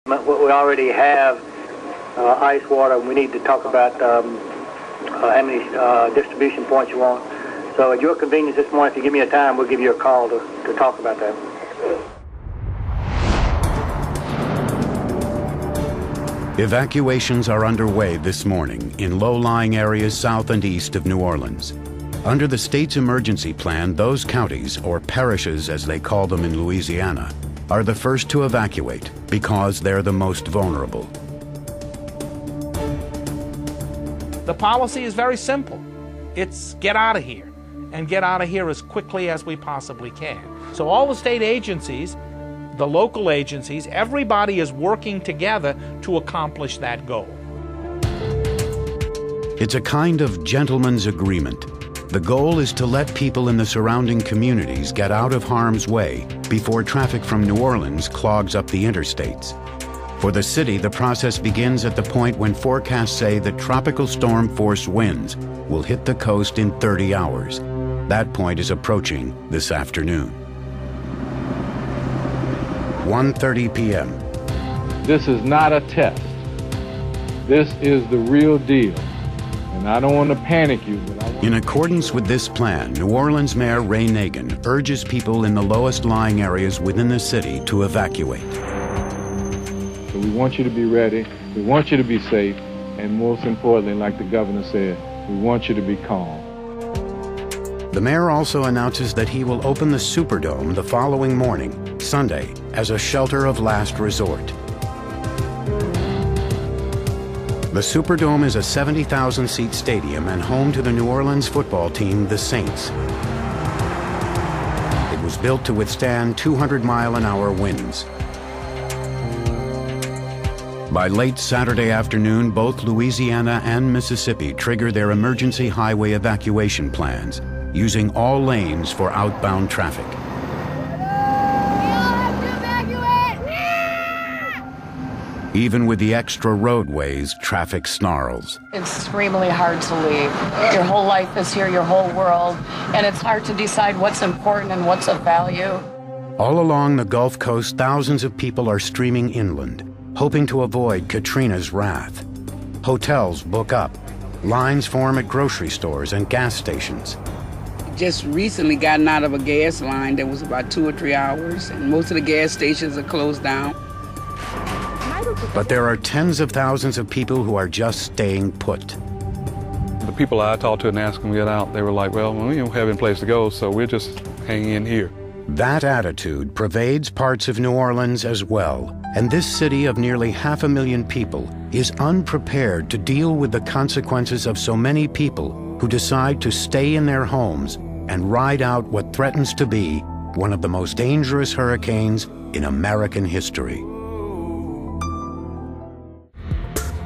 We already have ice water. We need to talk about how many distribution points you want. So at your convenience this morning, if you give me a time, we'll give you a call to talk about that. Evacuations are underway this morning in low-lying areas south and east of New Orleans. Under the state's emergency plan, those counties, or parishes as they call them in Louisiana, are the first to evacuate because they're the most vulnerable. The policy is very simple. It's get out of here, and get out of here as quickly as we possibly can. So all the state agencies, the local agencies, everybody is working together to accomplish that goal. It's a kind of gentleman's agreement. The goal is to let people in the surrounding communities get out of harm's way before traffic from New Orleans clogs up the interstates. For the city, the process begins at the point when forecasts say that tropical storm force winds will hit the coast in 30 hours. That point is approaching this afternoon. 1:30 p.m. This is not a test. This is the real deal. And I don't want to panic you, but in accordance with this plan, New Orleans Mayor Ray Nagin urges people in the lowest lying areas within the city to evacuate. So we want you to be ready, we want you to be safe, and most importantly, like the governor said, we want you to be calm. The mayor also announces that he will open the Superdome the following morning, Sunday, as a shelter of last resort. The Superdome is a 70,000-seat stadium and home to the New Orleans football team, the Saints. It was built to withstand 200-mile-an-hour winds. By late Saturday afternoon, both Louisiana and Mississippi trigger their emergency highway evacuation plans, using all lanes for outbound traffic. Even with the extra roadways, traffic snarls. It's extremely hard to leave. Your whole life is here, your whole world, and it's hard to decide what's important and what's of value. All along the Gulf Coast, thousands of people are streaming inland, hoping to avoid Katrina's wrath. Hotels book up. Lines form at grocery stores and gas stations. Just recently gotten out of a gas line that was about 2 or 3 hours, and most of the gas stations are closed down. But there are tens of thousands of people who are just staying put. The people I talked to and asked them to get out, they were like, well, we don't have any place to go, so we're just hanging in here. That attitude pervades parts of New Orleans as well, and this city of nearly 500,000 people is unprepared to deal with the consequences of so many people who decide to stay in their homes and ride out what threatens to be one of the most dangerous hurricanes in American history.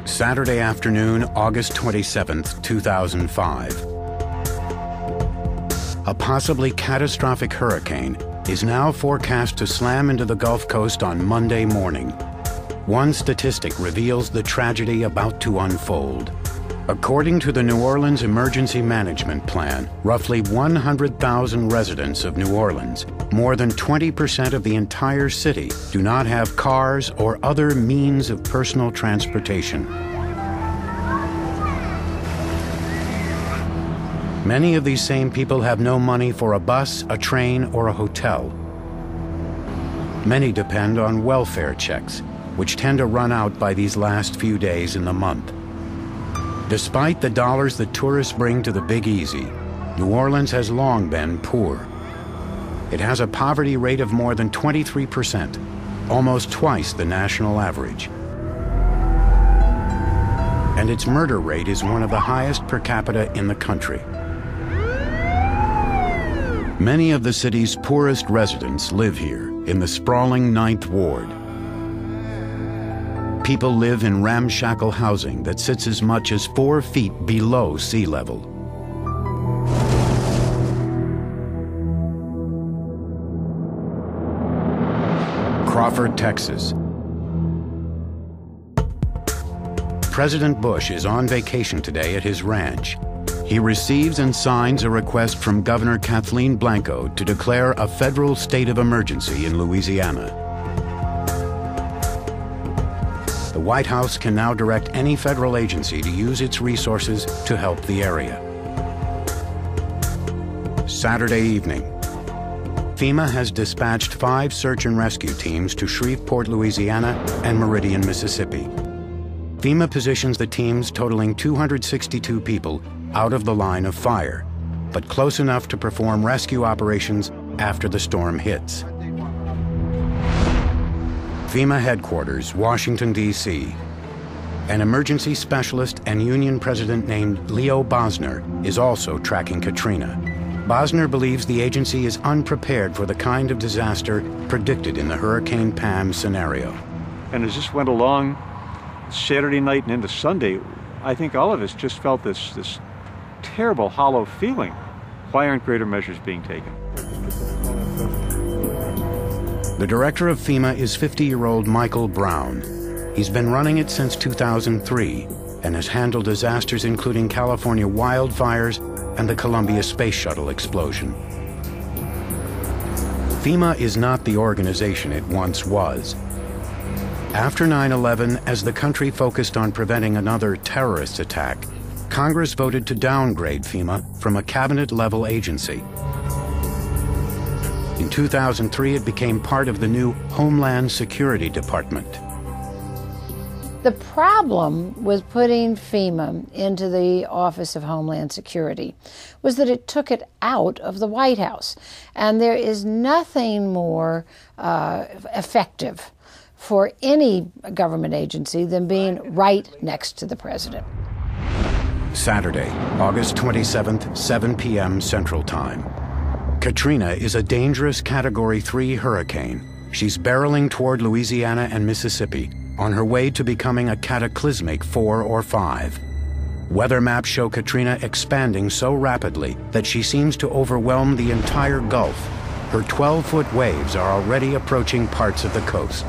Saturday afternoon, August 27th, 2005. A possibly catastrophic hurricane is now forecast to slam into the Gulf Coast on Monday morning. One statistic reveals the tragedy about to unfold. According to the New Orleans Emergency Management Plan, roughly 100,000 residents of New Orleans, more than 20% of the entire city, do not have cars or other means of personal transportation. Many of these same people have no money for a bus, a train, or a hotel. Many depend on welfare checks, which tend to run out by these last few days in the month. Despite the dollars that tourists bring to the Big Easy, New Orleans has long been poor. It has a poverty rate of more than 23%, almost twice the national average. And its murder rate is one of the highest per capita in the country. Many of the city's poorest residents live here in the sprawling 9th Ward. People live in ramshackle housing that sits as much as 4 feet below sea level. Crawford, Texas. President Bush is on vacation today at his ranch. He receives and signs a request from Governor Kathleen Blanco to declare a federal state of emergency in Louisiana. The White House can now direct any federal agency to use its resources to help the area. Saturday evening. FEMA has dispatched 5 search and rescue teams to Shreveport, Louisiana and Meridian, Mississippi. FEMA positions the teams totaling 262 people out of the line of fire, but close enough to perform rescue operations after the storm hits. FEMA headquarters, Washington, D.C. An emergency specialist and union president named Leo Bosner is also tracking Katrina. Bosner believes the agency is unprepared for the kind of disaster predicted in the Hurricane Pam scenario. And as this went along Saturday night and into Sunday, I think all of us just felt this terrible, hollow feeling. Why aren't greater measures being taken? The director of FEMA is 50-year-old Michael Brown. He's been running it since 2003 and has handled disasters including California wildfires and the Columbia Space Shuttle explosion. FEMA is not the organization it once was. After 9/11, as the country focused on preventing another terrorist attack, Congress voted to downgrade FEMA from a cabinet-level agency. In 2003, it became part of the new Homeland Security Department. The problem with putting FEMA into the Office of Homeland Security was that it took it out of the White House. And there is nothing more effective for any government agency than being right next to the president. Saturday, August 27th, 7 p.m. Central Time. Katrina is a dangerous Category 3 hurricane. She's barreling toward Louisiana and Mississippi, on her way to becoming a cataclysmic 4 or 5. Weather maps show Katrina expanding so rapidly that she seems to overwhelm the entire Gulf. Her 12-foot waves are already approaching parts of the coast.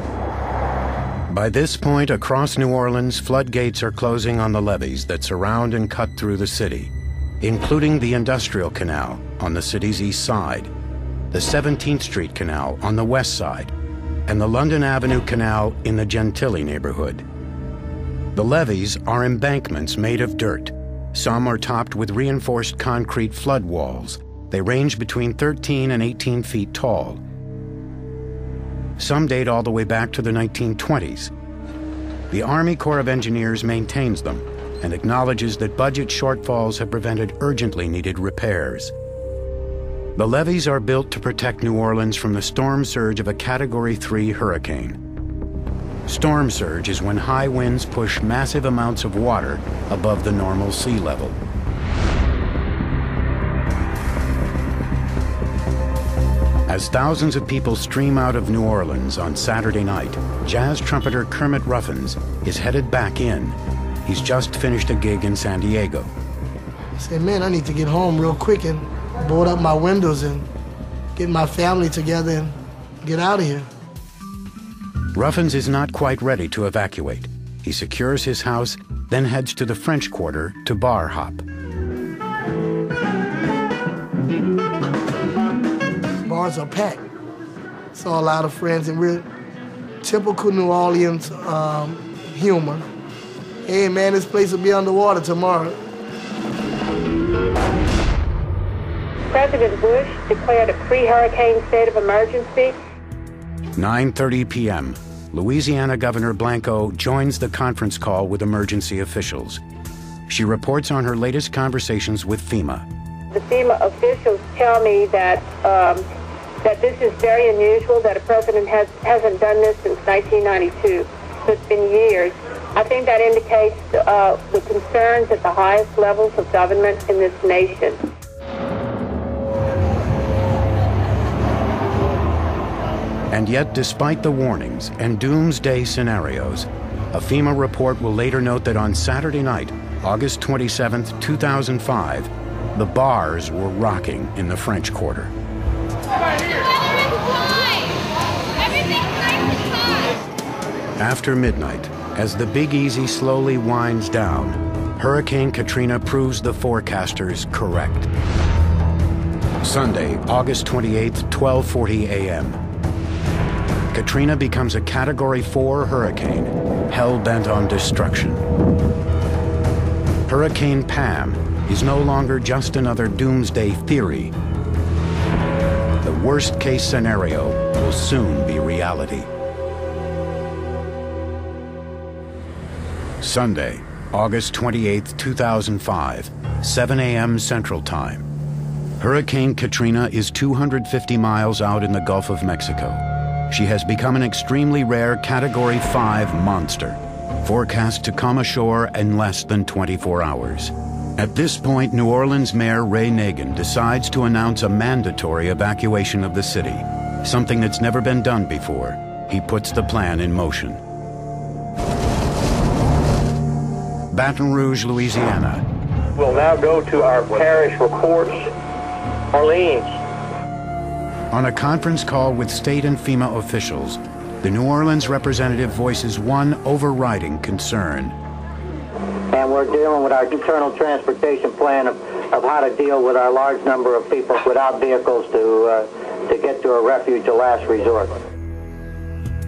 By this point, across New Orleans, floodgates are closing on the levees that surround and cut through the city, including the Industrial Canal on the city's east side, the 17th Street Canal on the west side, and the London Avenue Canal in the Gentilly neighborhood. The levees are embankments made of dirt. Some are topped with reinforced concrete flood walls. They range between 13 and 18 feet tall. Some date all the way back to the 1920s. The Army Corps of Engineers maintains them and acknowledges that budget shortfalls have prevented urgently needed repairs. The levees are built to protect New Orleans from the storm surge of a Category 3 hurricane. Storm surge is when high winds push massive amounts of water above the normal sea level. As thousands of people stream out of New Orleans on Saturday night, jazz trumpeter Kermit Ruffins is headed back in. He's just finished a gig in San Diego. I said, man, I need to get home real quick and board up my windows and get my family together and get out of here. Ruffins is not quite ready to evacuate. He secures his house, then heads to the French Quarter to bar hop. Bars are packed. Saw a lot of friends, and we're typical New Orleans humor. Hey man, this place will be underwater tomorrow. President Bush declared a pre-hurricane state of emergency. 9:30 p.m. Louisiana Governor Blanco joins the conference call with emergency officials. She reports on her latest conversations with FEMA. The FEMA officials tell me that that this is very unusual, that a president hasn't done this since 1992. So it's been years. I think that indicates the concerns at the highest levels of government in this nation. And yet, despite the warnings and doomsday scenarios, a FEMA report will later note that on Saturday night, August 27, 2005, the bars were rocking in the French Quarter. After midnight, as the Big Easy slowly winds down, Hurricane Katrina proves the forecasters correct. Sunday, August 28, 12:40 a.m. Katrina becomes a Category 4 hurricane, hell-bent on destruction. Hurricane Pam is no longer just another doomsday theory. The worst-case scenario will soon be reality. Sunday, August 28, 2005, 7 a.m. Central Time. Hurricane Katrina is 250 miles out in the Gulf of Mexico. She has become an extremely rare Category 5 monster, forecast to come ashore in less than 24 hours. At this point, New Orleans Mayor Ray Nagin decides to announce a mandatory evacuation of the city, something that's never been done before. He puts the plan in motion. Baton Rouge, Louisiana. We'll now go to our parish reports. Orleans. On a conference call with state and FEMA officials, the New Orleans representative voices one overriding concern. And we're dealing with our internal transportation plan of how to deal with our large number of people without vehicles to get to a refuge of last resort.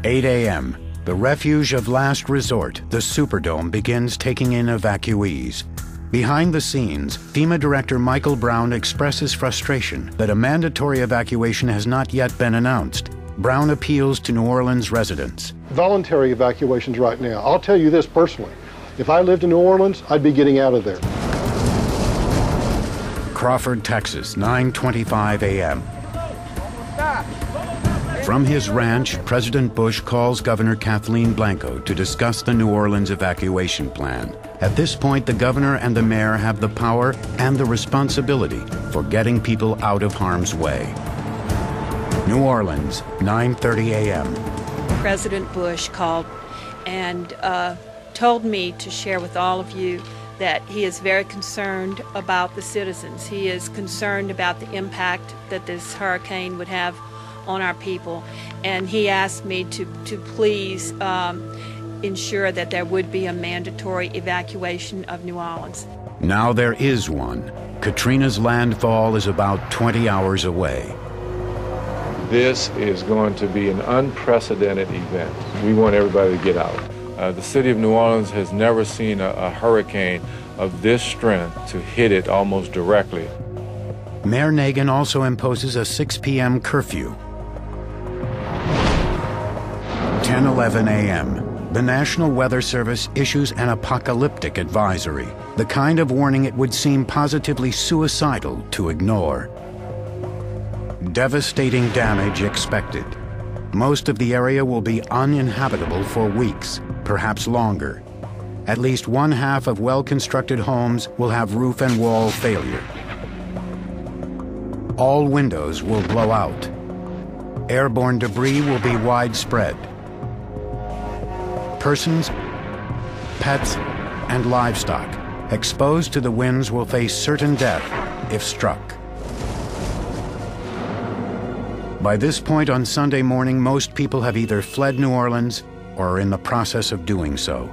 8 a.m. The refuge of last resort, the Superdome, begins taking in evacuees. Behind the scenes, FEMA Director Michael Brown expresses frustration that a mandatory evacuation has not yet been announced. Brown appeals to New Orleans residents. Voluntary evacuations right now. I'll tell you this personally. If I lived in New Orleans, I'd be getting out of there. Crawford, Texas, 9:25 a.m. From his ranch, President Bush calls Governor Kathleen Blanco to discuss the New Orleans evacuation plan. At this point, the governor and the mayor have the power and the responsibility for getting people out of harm's way. New Orleans, 9:30 a.m. President Bush called and told me to share with all of you that he is very concerned about the citizens. He is concerned about the impact that this hurricane would have on our people, and he asked me to please ensure that there would be a mandatory evacuation of New Orleans. Now there is one. Katrina's landfall is about 20 hours away. This is going to be an unprecedented event. We want everybody to get out. The city of New Orleans has never seen a hurricane of this strength to hit it almost directly. Mayor Nagin also imposes a 6 p.m. curfew. 10:11 a.m. The National Weather Service issues an apocalyptic advisory, the kind of warning it would seem positively suicidal to ignore. Devastating damage expected. Most of the area will be uninhabitable for weeks, perhaps longer. At least one half of well-constructed homes will have roof and wall failure. All windows will blow out. Airborne debris will be widespread. Persons, pets, and livestock exposed to the winds will face certain death if struck. By this point on Sunday morning, most people have either fled New Orleans or are in the process of doing so.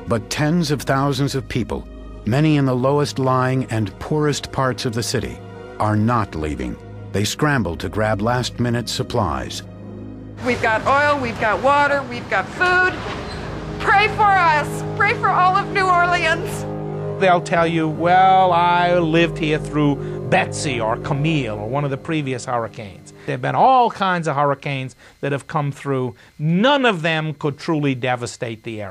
But tens of thousands of people, many in the lowest lying and poorest parts of the city, are not leaving. They scramble to grab last-minute supplies. We've got oil, we've got water, we've got food. Pray for us. Pray for all of New Orleans. They'll tell you, well, I lived here through Betsy or Camille or one of the previous hurricanes. There have been all kinds of hurricanes that have come through. None of them could truly devastate the area.